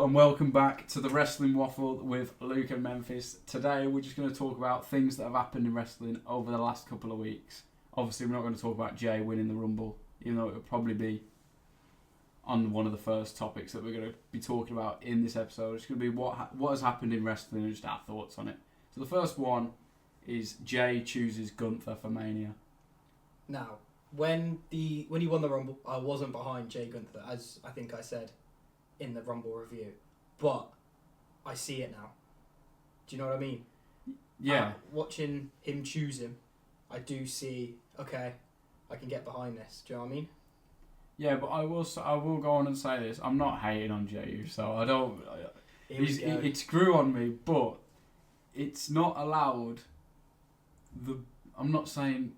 And welcome back to the Wrestling Waffle with Luke and Memphis. Today we're just going to talk about things that have happened in wrestling over the last couple of weeks. Obviously we're not going to talk about Jay winning the Rumble, even though it would probably be on one of the first topics that we're going to be talking about in this episode. It's going to be what has happened in wrestling and just our thoughts on it. So the first one is Jay chooses Gunther for Mania. Now, when he won the Rumble, I wasn't behind Jay Gunther, as I think I said in the Rumble review, but I see it now. Do you know what I mean? Yeah. Watching him choose him, I do see, okay, I can get behind this. Do you know what I mean? Yeah, but I will go on and say this. I'm not hating on Jay, so I don't. It's grew on me, but it's not allowed. I'm not saying.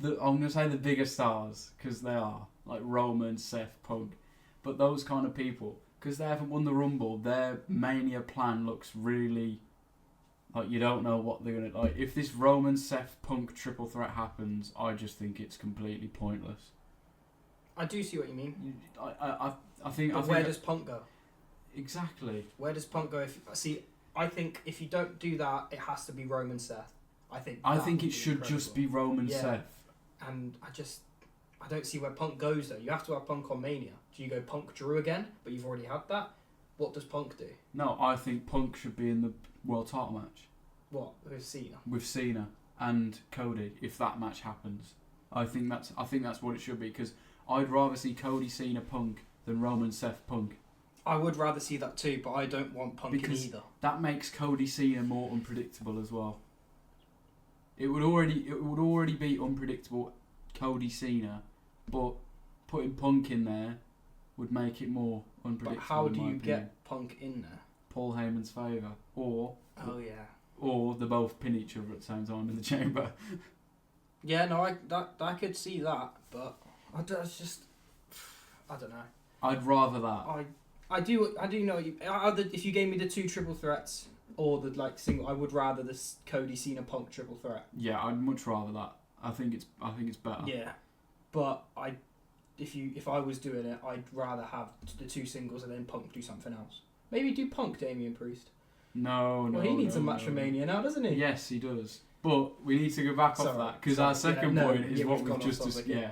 I'm going to say the bigger stars, because they are, like Roman, Seth, Punk. But those kind of people, because they haven't won the Rumble, their Mania plan looks really like you don't know what they're going to... Like, if this Roman, Seth, Punk triple threat happens, I just think it's completely pointless. I do see what you mean. I think... But where does Punk go? Exactly. Where does Punk go? I think if you don't do that, it has to be Roman, Seth. I think it should incredible. Just be Roman, Seth. And I don't see where Punk goes, though. You have to have Punk on Mania. Do you go Punk Drew again? But you've already had that. What does Punk do? No, I think Punk should be in the world title match. What? With Cena? With Cena and Cody, if that match happens. I think that's what it should be, because I'd rather see Cody, Cena, Punk than Roman, Seth, Punk. I would rather see that too, but I don't want Punk in either. That makes Cody, Cena more unpredictable as well. It would already be unpredictable, Cody, Cena, but putting Punk in there would make it more unpredictable. But how do you get Punk in there? Paul Heyman's favour, or they both pin each other at the same time in the chamber. Yeah, no, I could see that, but I don't know. I'd rather that. I do know you. If you gave me the two triple threats or the single, I would rather this Cody, Cena, Punk triple threat. Yeah, I'd much rather that. I think it's better. Yeah, but if I was doing it, I'd rather have the two singles and then Punk do something else. Maybe do Punk Damian Priest. No. Well, he needs a match for Mania now, doesn't he? Yes, he does. But we need to go back off that, because our second point is what we've just discussed. Yeah,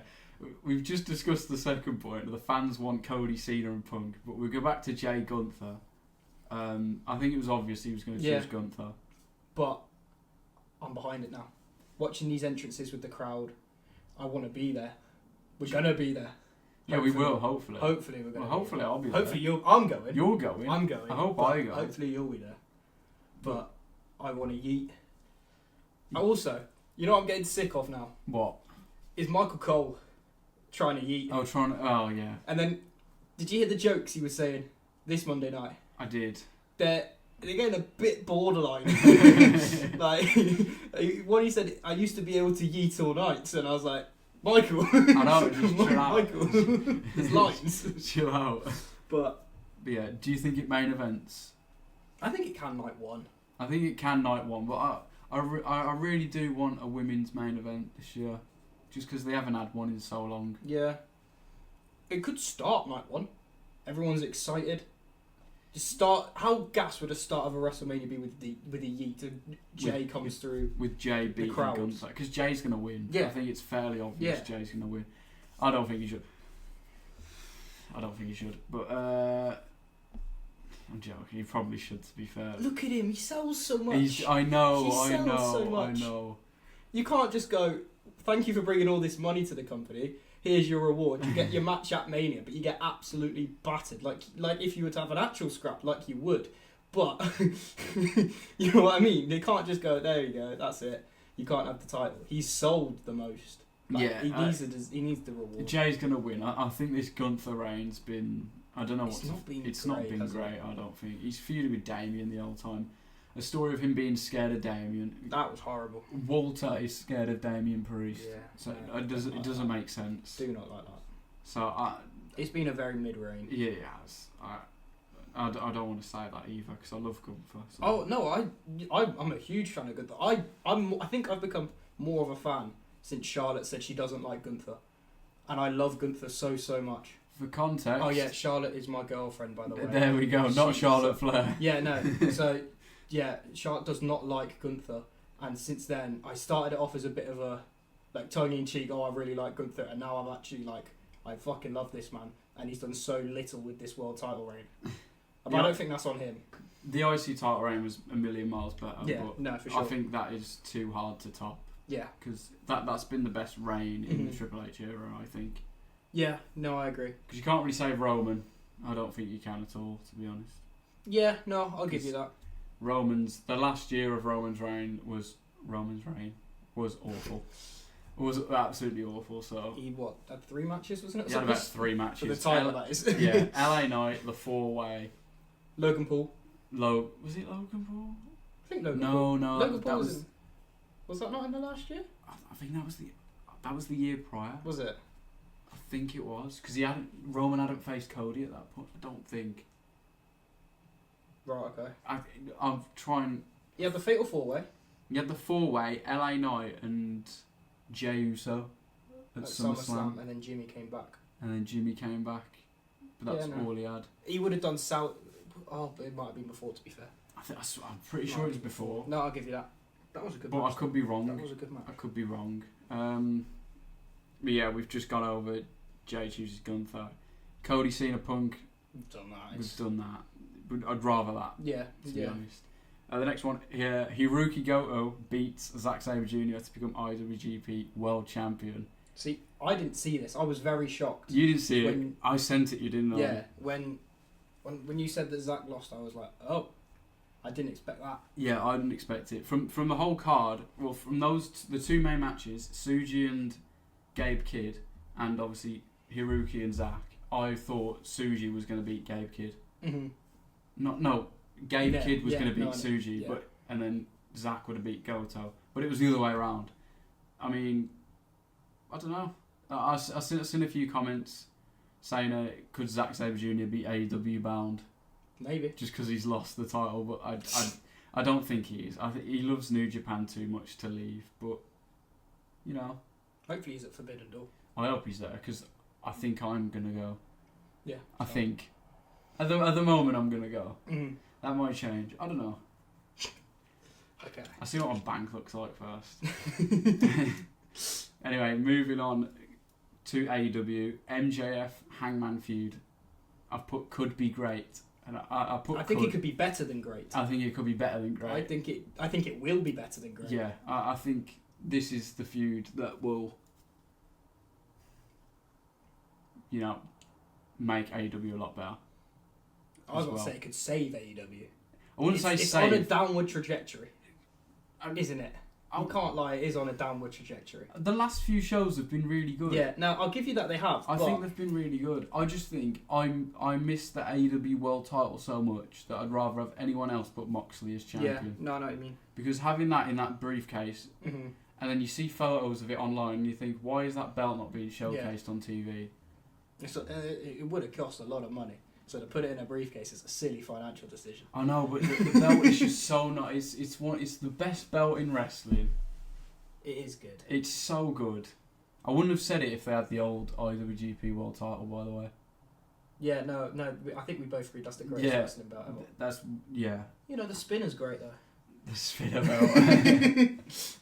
we've just discussed the second point. The fans want Cody, Cena, and Punk, but we'll go back to Jay Gunther. I think it was obvious he was going to choose Gunther. But I'm behind it now. Watching these entrances with the crowd, I want to be there. We're going to be there. Yeah, we will, hopefully. Hopefully we're going to hopefully I'll be hopefully there. I'm going. You're going. I'm going. I hope I go. Hopefully you'll be there. But I want to yeet. Also, you know what I'm getting sick of now? What? Is Michael Cole trying to yeet. Oh, yeah. And then, did you hear the jokes he was saying this Monday night? I did. They're getting a bit borderline. What he said, I used to be able to yeet all night, and I was like, Michael. I know, just chill out. Michael, there's lines. Chill out. But yeah, do you think it main events? I think it can night one. I think it can night one, but I really do want a women's main event this year, just because they haven't had one in so long. Yeah. It could start night one. Everyone's excited. Just start. How gas would a start of a WrestleMania be with a yeet? And Jay comes through with Jay beating Gunther, because Jay's gonna win. Yeah. I think it's fairly obvious Jay's gonna win. I don't think he should. But I'm joking. He probably should, to be fair. Look at him. He sells so much. I know. So much. I know. You can't just go, thank you for bringing all this money to the company. Here's your reward. You get your match at Mania, but you get absolutely battered. Like if you were to have an actual scrap, like you would. But, you know what I mean? They can't just go, there you go, that's it. You can't have the title. He's sold the most. He needs the reward. Jay's going to win. I think this Gunther reign's been... I don't know It's not been great, I don't think. He's feuded with Damien the whole time. A story of him being scared of Damien. That was horrible. Walter is scared of Damian Priest. Yeah. So it doesn't make sense. Do not like that. So it's been a very mid-reign. Yeah, it has. I don't want to say that either, because I love Gunther. So. Oh no, I'm a huge fan of Gunther. I think I've become more of a fan since Charlotte said she doesn't like Gunther, and I love Gunther so much. For context. Oh yeah, Charlotte is my girlfriend, by the way. There we go. Not Charlotte Flair. Yeah, no. So yeah, Charlotte does not like Gunther, and since then I started it off as a bit of a like tongue in cheek. Oh, I really like Gunther, and now I'm actually like, I fucking love this man, and he's done so little with this world title reign. But I don't think that's on him. The IC title reign was a million miles better. Yeah, but no, for sure. I think that is too hard to top. Yeah, because that's been the best reign in the Triple H era, I think. Yeah, no, I agree. Because you can't really say Roman. I don't think you can at all, to be honest. Yeah, no, I'll give you that. The last year of Roman's reign was awful. It was absolutely awful. So he had 3 matches, wasn't it? He had about 3 matches. For the title, that is. Yeah, LA Knight, the 4-way. Logan Paul. Was it Logan Paul? I think Logan Paul. No. Logan Paul was that not in the last year? I think that was the year prior. Was it? I think it was because Roman hadn't faced Cody at that point. I don't think. Right. Okay. I'm trying. You had the Fatal 4-way. You had the 4-way, LA Knight and Jey Uso at SummerSlam, and then Jimmy came back. But that's all he had. He would have done South. Oh, it might have been before. To be fair, I'm pretty sure it was before. No, I'll give you that. That was a good. But match. I could be wrong. That was a good match. I could be wrong. But yeah, we've just gone over Jey chooses Gunther. Cody Cena Punk. We've done that. We've done that. But I'd rather that. Yeah. To be honest. The next one here, Hiroki Goto beats Zack Sabre Jr. to become IWGP World Champion. See, I didn't see this. I was very shocked. You didn't see it. I sent it. You didn't know. Yeah. When you said that Zack lost, I was like, oh. I didn't expect that. Yeah, I didn't expect it. From the whole card, well, from the 2 main matches, Suji and Gabe Kidd, and obviously Hiroki and Zack, I thought Suji was going to beat Gabe Kidd. Gabe Kidd was going to beat Suji, and then Zack would have beat Goto. But it was the other way around. I mean, I don't know. I've seen a few comments saying, could Zack Sabre Jr. be AEW bound? Maybe. Just because he's lost the title, but I don't think he is. I think he loves New Japan too much to leave, but, you know. Hopefully he's at Forbidden Door. I hope he's there, because I think I'm going to go. Yeah. I think. At the moment, I'm going to go. Mm-hmm. That might change. I don't know. Okay. I see what my bank looks like first. Anyway, moving on to AEW. MJF Hangman feud. I've put could be great. And I think it could be better than great. I think it could be better than great. I think it will be better than great. Yeah, I think this is the feud that will, make AEW a lot better. I was going to say it could save AEW. I wouldn't say it's save. It's on a downward trajectory, isn't it? I can't lie, it is on a downward trajectory. The last few shows have been really good. Yeah, now I'll give you that they have. I think they've been really good. I just think I miss the AEW World Title so much that I'd rather have anyone else but Moxley as champion. Yeah, no, I know what you mean. Because having that in that briefcase, and then you see photos of it online, and you think, why is that belt not being showcased on TV? It would have cost a lot of money. So to put it in a briefcase is a silly financial decision. I know, but the belt is just so nice. It's the best belt in wrestling. It is good. It's so good. I wouldn't have said it if they had the old IWGP World Title, by the way. Yeah, no. I think we both agree that's the greatest wrestling belt ever. The spinner's great though. The spinner belt.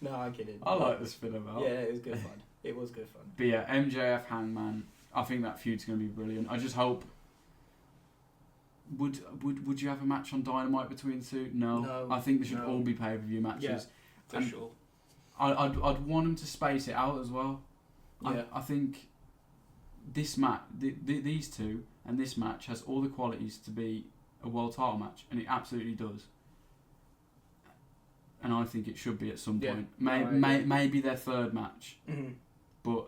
No, I'm kidding. I like the spinner belt. Yeah, it was good fun. It was good fun. But yeah, MJF Hangman. I think that feud's going to be brilliant. I just hope. Would you have a match on Dynamite between the two? No. I think they should all be pay-per-view matches. Yeah, for sure. I'd want them to space it out as well. Yeah. I think this match, these two, and this match has all the qualities to be a world title match, and it absolutely does. And I think it should be at some point. Maybe their third match, but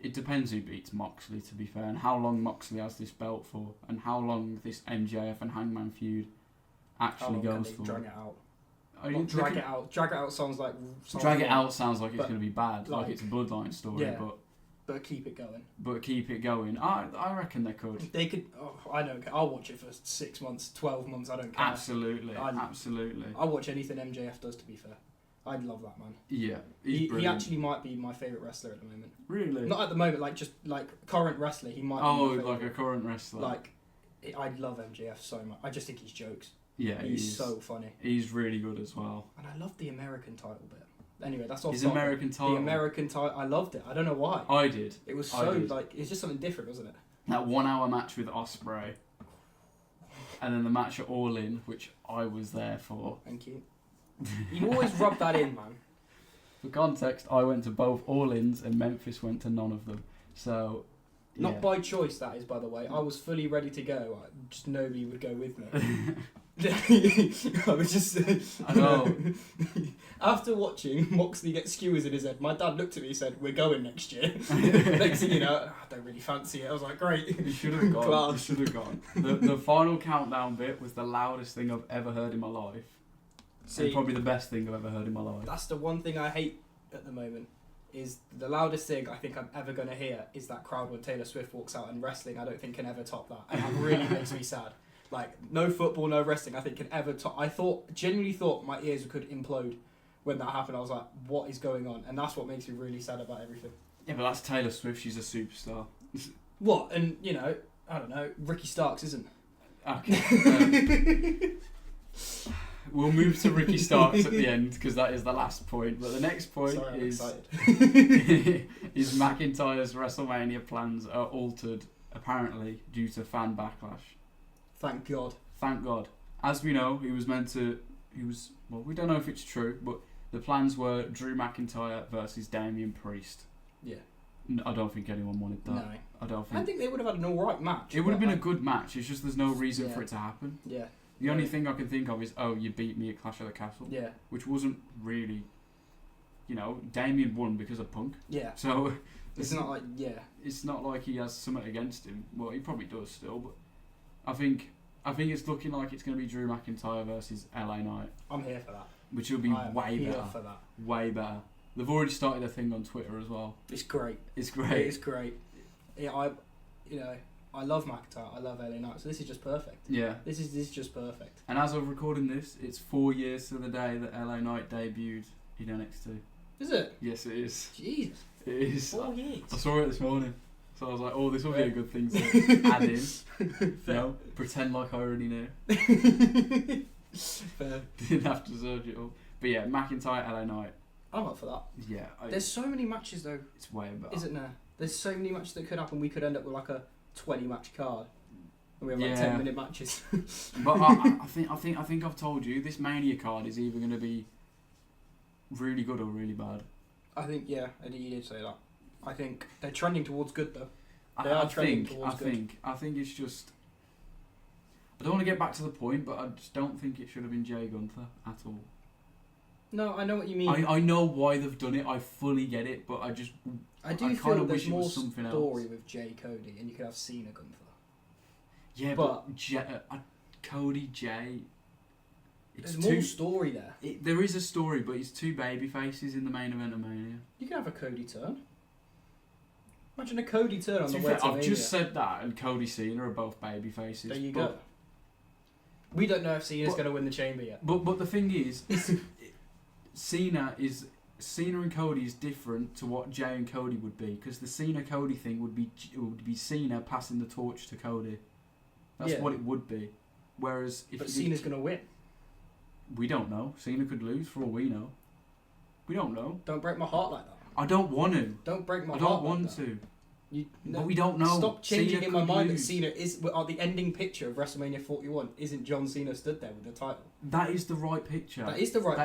it depends who beats Moxley, to be fair, and how long Moxley has this belt for, and how long this MJF and Hangman feud actually goes for. Drag it out. Drag it out. Drag it out sounds like. Drag it out sounds like it's going to be bad, like it's a bloodline story, but keep it going. But keep it going. I reckon they could. They could. Oh, I don't care. I'll watch it for 6 months, 12 months. I don't care. Absolutely. I'll watch anything MJF does. To be fair, I love that man. Yeah, he actually might be my favourite wrestler at the moment. Really? Not at the moment, like just like current wrestler. He might. Oh, be my like a current wrestler. Like, I love MJF so much. I just think his jokes. Yeah, he's so funny. He's really good as well. And I love the American title bit. Anyway, that's off. His American title. The American title. I loved it. I don't know why. I did. It was so like it's just something different, wasn't it? That 1 hour match with Ospreay, and then the match at All In, which I was there for. Thank you. You always rub that in, man. For context, I went to both All-Ins and Memphis went to none of them. So, yeah. Not by choice, that is, by the way. I was fully ready to go. Just nobody would go with me. I was just... I know. After watching Moxley get skewers in his head, my dad looked at me and said, "We're going next year." Next thing you know, I don't really fancy it. I was like, great. You should have gone. You should have gone. The final countdown bit was the loudest thing I've ever heard in my life. See, and probably the best thing I've ever heard in my life. That's the one thing I hate at the moment. Is the loudest thing I think I'm ever going to hear is that crowd when Taylor Swift walks out, and wrestling I don't think can ever top that. And that really makes me sad. Like, no football, no wrestling I think can ever top. I genuinely thought my ears could implode when that happened. I was like, what is going on? And that's what makes me really sad about everything. Yeah, but that's Taylor Swift. She's a superstar. What? And, you know, I don't know, Ricky Starks isn't. Okay. We'll move to Ricky Starks at the end because that is the last point. But the next point is McIntyre's WrestleMania plans are altered apparently due to fan backlash. Thank God. Thank God. As we know, well, we don't know if it's true, but the plans were Drew McIntyre versus Damian Priest. Yeah. I don't think anyone wanted that. No. I think they would have had an alright match. It would have been a good match. It's just there's no reason for it to happen. Yeah. The only thing I can think of is, you beat me at Clash of the Castle. Yeah. Which wasn't really, Damien won because of Punk. Yeah. So it's not like, it's not like he has something against him. Well, he probably does still, but I think it's looking like it's going to be Drew McIntyre versus LA Knight. I'm here for that. Which will be way here better. For that. Way better. They've already started a thing on Twitter as well. It's great. It's great. It is great. Yeah, I love McIntyre. I love LA Knight. So this is just perfect. Yeah. This is just perfect. And as of recording this, it's 4 years to the day that LA Knight debuted in NXT. Is it? Yes, it is. Jesus. It is. 4 years. I saw it this morning. So I was like, this will be a good thing to add in. Pretend like I already knew. Fair. Didn't have to search it all. But yeah, McIntyre, LA Knight. I'm up for that. Yeah. There's so many matches though. It's way better. Isn't there? There's so many matches that could happen. We could end up with like a 20 match card. And we have like 10-minute matches. But I think I've told you this Mania card is either going to be really good or really bad. I think you did say that. I think they're trending towards good though. I think it's just. I don't want to get back to the point, but I just don't think it should have been Jay Gunther at all. No, I know what you mean. I know why they've done it. I fully get it, but I do feel there's more story with Jay Cody, and you could have Cena Gunther. Yeah, but Cody Jay. There's more story there. There is a story, but it's two baby faces in the main event of Mania. You can have a Cody turn. Imagine a Cody turn on the way to I've Mania. just said that, and Cody Cena are both baby faces. There you go. We don't know if Cena's going to win the Chamber yet. But the thing is, Cena and Cody is different to what Jay and Cody would be, because the Cena Cody thing would be Cena passing the torch to Cody. That's what it would be. Whereas if Cena's going to win. We don't know. Cena could lose for all we know. We don't know. Don't break my heart like that. I don't want to. Don't break my heart. I don't want to. But we don't know. Stop changing Cena in my mind lose. that Cena is. The ending picture of WrestleMania 41 isn't John Cena stood there with the title. That is the right picture. That is the right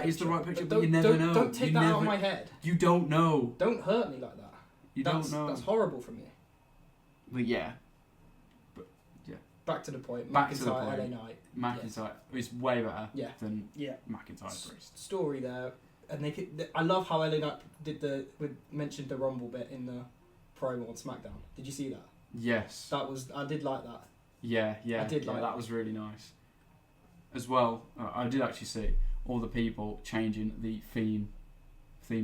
picture. But you never know. Don't take that out of my head. You don't know. Don't hurt me like that. Don't know. That's horrible from me. But yeah. Back to the point. Back to the point. LA Knight. McIntyre is way better than Priest. McIntyre Priest. Story there, and I love how LA Knight mentioned the Rumble bit in the promo on SmackDown. Did you see that? Yes. I did like that. Yeah. I did like that. Was really nice. As well, I did actually see all the people changing the theme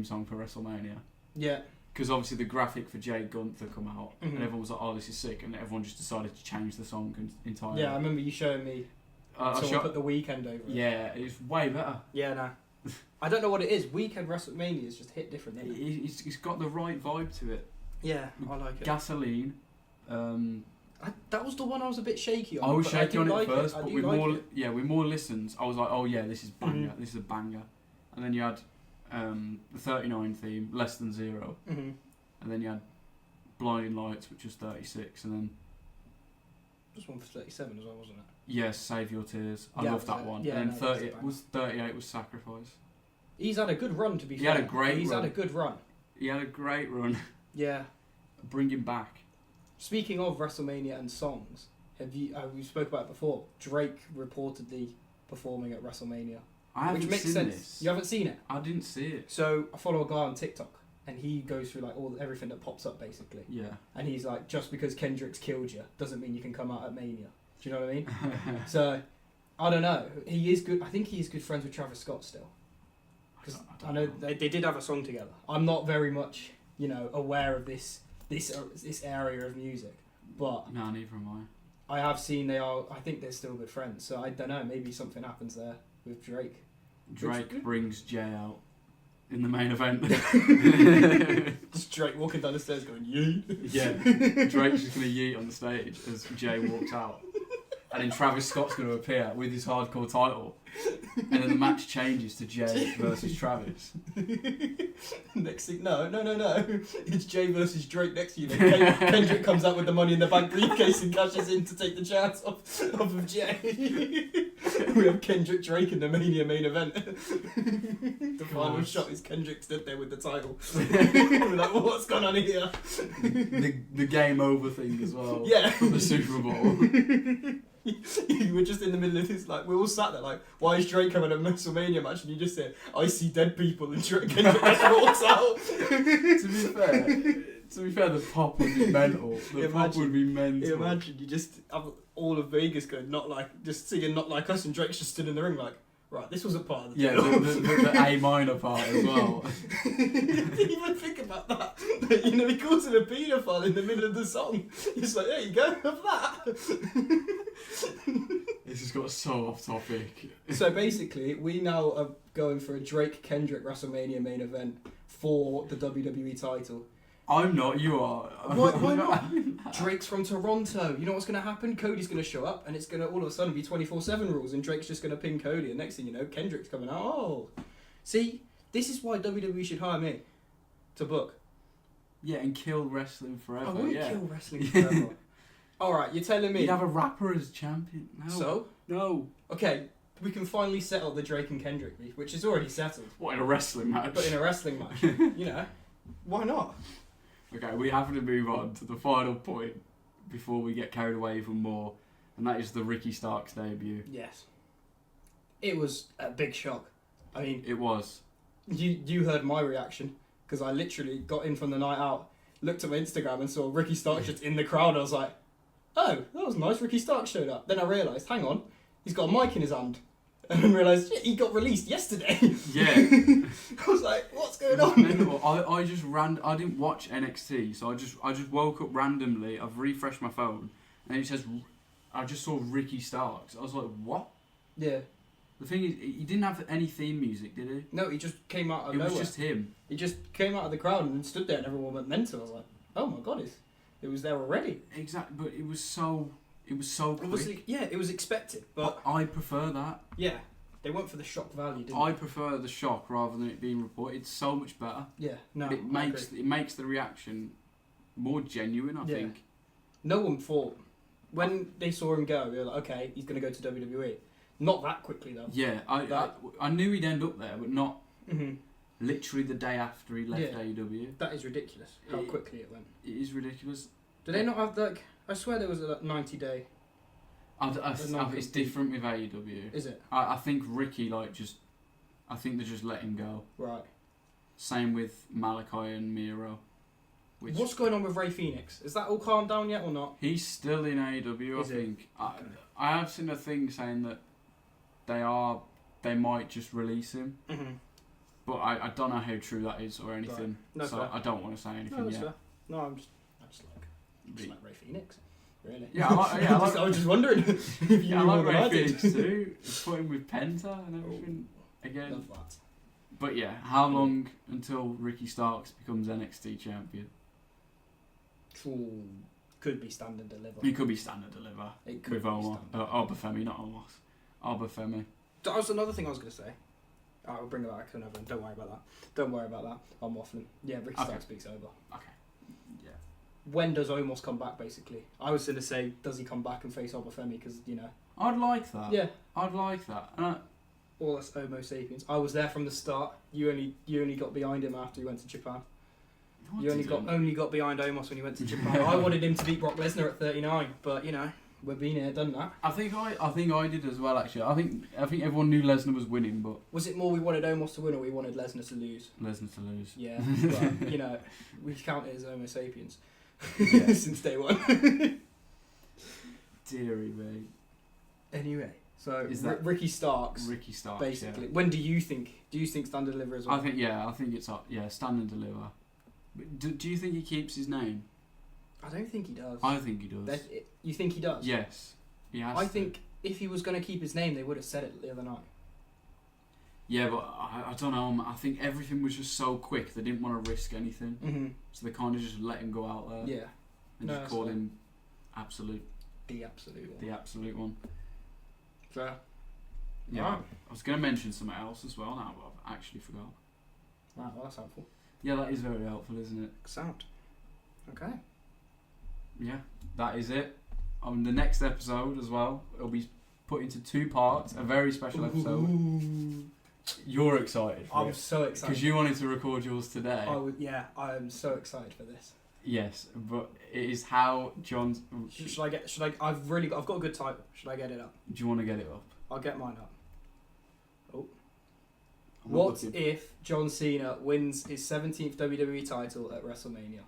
song for WrestleMania. Yeah. Because obviously the graphic for Jay Gunther come out, and everyone was like, "Oh, this is sick," and everyone just decided to change the song entirely. Yeah, I remember you showing me. Someone put The Weeknd over it. Yeah, it's way better. Yeah, nah. I don't know what it is. Weekend WrestleMania is just hit different, doesn't it? It's got the right vibe to it. Yeah, I like it. Gasoline. That was the one I was a bit shaky on. I was shaky on it like first, but with more listens, I was like, oh yeah, this is banger. Mm-hmm. This is a banger. And then you had the 39 theme, Less Than Zero. Mm-hmm. And then you had Blinding Lights, which was 36, and then just one for 37 as well, wasn't it? yes, Save Your Tears. I love that one. Yeah, and then 38 was Sacrifice. He's had a good run, to be fair. Had a great He's run. had a good run. He had a great run. Yeah. Bring him back. Speaking of WrestleMania and songs, we spoke about it before. Drake reportedly performing at WrestleMania, Which makes sense. This. You haven't seen it? I didn't see it. So I follow a guy on TikTok, and he goes through like everything that pops up basically. Yeah. And he's like, just because Kendrick's killed you doesn't mean you can come out at Mania. Do you know what I mean? So I don't know. He is good. I think he is good friends with Travis Scott still. Because I know they did have a song together. I'm not very much, aware of this area of music, but no, neither am I have seen I think they're still good friends. So I don't know. Maybe something happens there with Drake. Drake brings Jay out in the main event. Just Drake walking down the stairs going yeet. Yeah, Drake's just gonna yeet on the stage as Jay walks out, and then Travis Scott's gonna appear with his hardcore title, and then the match changes to Jay versus Travis. Next thing, no, it's Jay versus Drake next to you. Then Kendrick comes out with the Money in the Bank briefcase and cashes in to take the chance off of Jay. We have Kendrick Drake in the Mania main event. The final shot is Kendrick stood there with the title. We're like, what's going on here? The game over thing as well. Yeah. From the Super Bowl. You were just in the middle of this, like, we all sat there like, why is Drake coming at a WrestleMania match? And you just said, I see dead people, and Kendrick just walks out. To be fair, the pop would be mental. Pop would be mental. Imagine you just have all of Vegas going, just singing Not Like Us, and Drake's just stood in the ring like, right, this was a part of the deal. Yeah, the A minor part as well. Didn't even think about that. But, he calls him a paedophile in the middle of the song. He's like, there you go, have that. This has got so off topic. So basically, we now are going for a Drake-Kendrick WrestleMania main event for the WWE title. I'm not, you are. Why not? Drake's from Toronto. You know what's going to happen? Cody's going to show up, and it's going to all of a sudden be 24/7 rules, and Drake's just going to pin Cody, and next thing you know, Kendrick's coming out. Oh, see, this is why WWE should hire me to book. Yeah, and kill wrestling forever. I won't kill wrestling forever. Alright, you're telling me... You'd have a rapper as champion. No. So? No. Okay, we can finally settle the Drake and Kendrick beef, which is already settled. What, in a wrestling match? But in a wrestling match. Why not? Okay, we have to move on to the final point before we get carried away even more, and that is the Ricky Starks debut. Yes. It was a big shock. I mean... It was. You heard my reaction, because I literally got in from the night out, looked at my Instagram and saw Ricky Starks just in the crowd. I was like, oh, that was nice, Ricky Starks showed up. Then I realised, hang on, he's got a mic in his hand. And then realised, shit, he got released yesterday. Yeah. I was like, what's going on? I just I didn't watch NXT, so I just woke up randomly, I've refreshed my phone, and it says, I just saw Ricky Starks. I was like, what? Yeah. The thing is, he didn't have any theme music, did he? No, he just came out of nowhere. It was just him. He just came out of the crowd and stood there and everyone went mental. I was like, oh my god, it was there already. Exactly, but it was so quick. It was expected, but I prefer that. Yeah, they went for the shock value, didn't I they? prefer the shock rather than it being reported. It's so much better. Yeah, no, it makes the reaction more genuine. I think. No one thought when they saw him go, they were like, okay, he's going to go to WWE. Not that quickly though. Yeah, I knew he'd end up there, but not literally the day after he left AEW. That is ridiculous. How quickly it went. It is ridiculous. Do they not have like? I swear there was a 90-day. It's different with AEW. Is it? I think Ricky I think they just let him go. Right. Same with Malachi and Miro. What's going on with Ray Phoenix? Is that all calmed down yet or not? He's still in AEW, I think. I have seen a thing saying that they might just release him. Mm-hmm. But I don't know how true that is or anything. Right. No, so fair. I don't want to say anything yet. Fair. No, I'm just like Ray Phoenix. Really? Yeah, I was just wondering if you I like Ray Phoenix too. Put him with Penta and everything again. Love that. But yeah, how long until Ricky Starks becomes NXT champion? Ooh, could be stand and deliver. He could be stand and deliver. It could with be Obafemi, not Omos. Obafemi. That was another thing I was going to say. I'll bring it back another one. Don't worry about that. Don't worry about that. I'm waffling. Yeah, Ricky Starks speaks over. Okay. Yeah. When does Omos come back, basically? I was going to say, does he come back and face Obafemi? Because, you know. I'd like that. Yeah. I'd like that. All us Homo sapiens. I was there from the start. You only got behind him after he went to Japan. You only got behind Omos when he went to Japan. I wanted him to beat Brock Lesnar at 39, but you know, we've been here, done that. I think I did as well. Actually, I think everyone knew Lesnar was winning, but was it more we wanted Omos to win or we wanted Lesnar to lose? Lesnar to lose. Yeah, but you know, we count it as Homo sapiens since day one. Deary me. Anyway, so Is that Ricky Starks. Ricky Starks, basically. Yeah. When do you think? Do you think stand and deliver as well? I think it's stand and deliver. But do you think he keeps his name? I don't think he does. I think he does. You think he does? Yes. He has I to. think if he was going to keep his name, they would have said it the other night. Yeah, but I don't know. I think everything was just so quick. They didn't want to risk anything, so they kind of just let him go out there. Yeah. And just call him absolute. The absolute one. The absolute one. Fair. Yeah. Right. I was going to mention something else as well now, but I've actually forgot. Right, well, that's helpful. Yeah, that is very helpful, isn't it? Sound. Okay. Yeah, that is it. On the next episode as well, it'll be put into 2 parts. A very special episode. Ooh. You're excited for I'm it. so excited. Because you wanted to record yours today. I am so excited for this. Yes, but it is how John's... I've got a good title. Should I get it up? Do you want to get it up? I'll get mine up. Oh. I'm What looking. if John Cena wins his 17th WWE title at WrestleMania?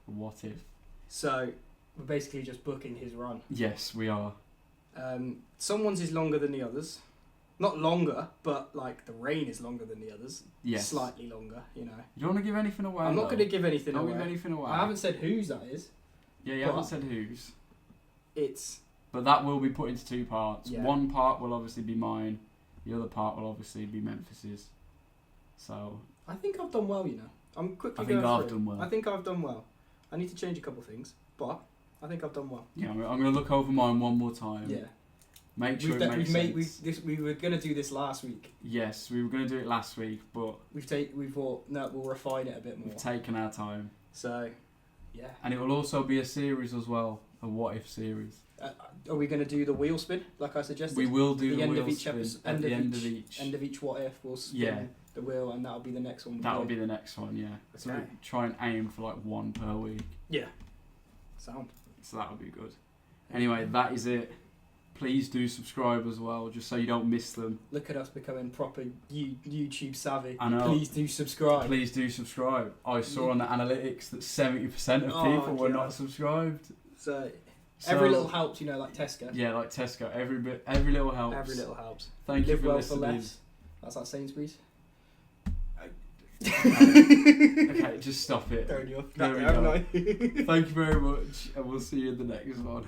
What if? So, we're basically just booking his run. Yes, we are. Someone's is longer than the others. Not longer, but like the reign is longer than the others. Yes. Slightly longer, you know. You don't want to give anything away. I'm not going to give anything Don't away. give anything away. I haven't said whose that is. Yeah, you haven't said whose. It's... But that will be put into 2 parts. Yeah. One part will obviously be mine. The other part will obviously be Memphis's. So... I think I've done well, you know. I'm quickly I think going I've through. done well. I think I've done well. I need to change a couple of things, but I think I've done well. Yeah, I'm going to look over mine one more time. Yeah. Make sure it makes sense. We were going to do this last week. Yes, we were going to do it last week, but... We thought, no, we'll refine it a bit more. We've taken our time. So, yeah. And it will also be a series as well, a what if series. Are we going to do the wheel spin, like I suggested? We will do the end wheel of each spin episode, at the end of each. End of each what if, we'll spin the wheel, and that'll be the next one. That'll be the next one, yeah. So we Okay. try and aim for like 1 per week. Yeah. Sound. So that'll be good. Anyway, that is it. Please do subscribe as well, just so you don't miss them. Look at us becoming proper YouTube savvy. I know. Please do subscribe. Please do subscribe. I saw on the analytics that 70% of people were not subscribed. So every little helps, you know, like Tesco. Yeah, like Tesco. Every little helps. Every little helps. Thank you Live for well listening. for less. That's like Sainsbury's. Okay, just stop it. There we go. There we go. Thank you very much, and we'll see you in the next one.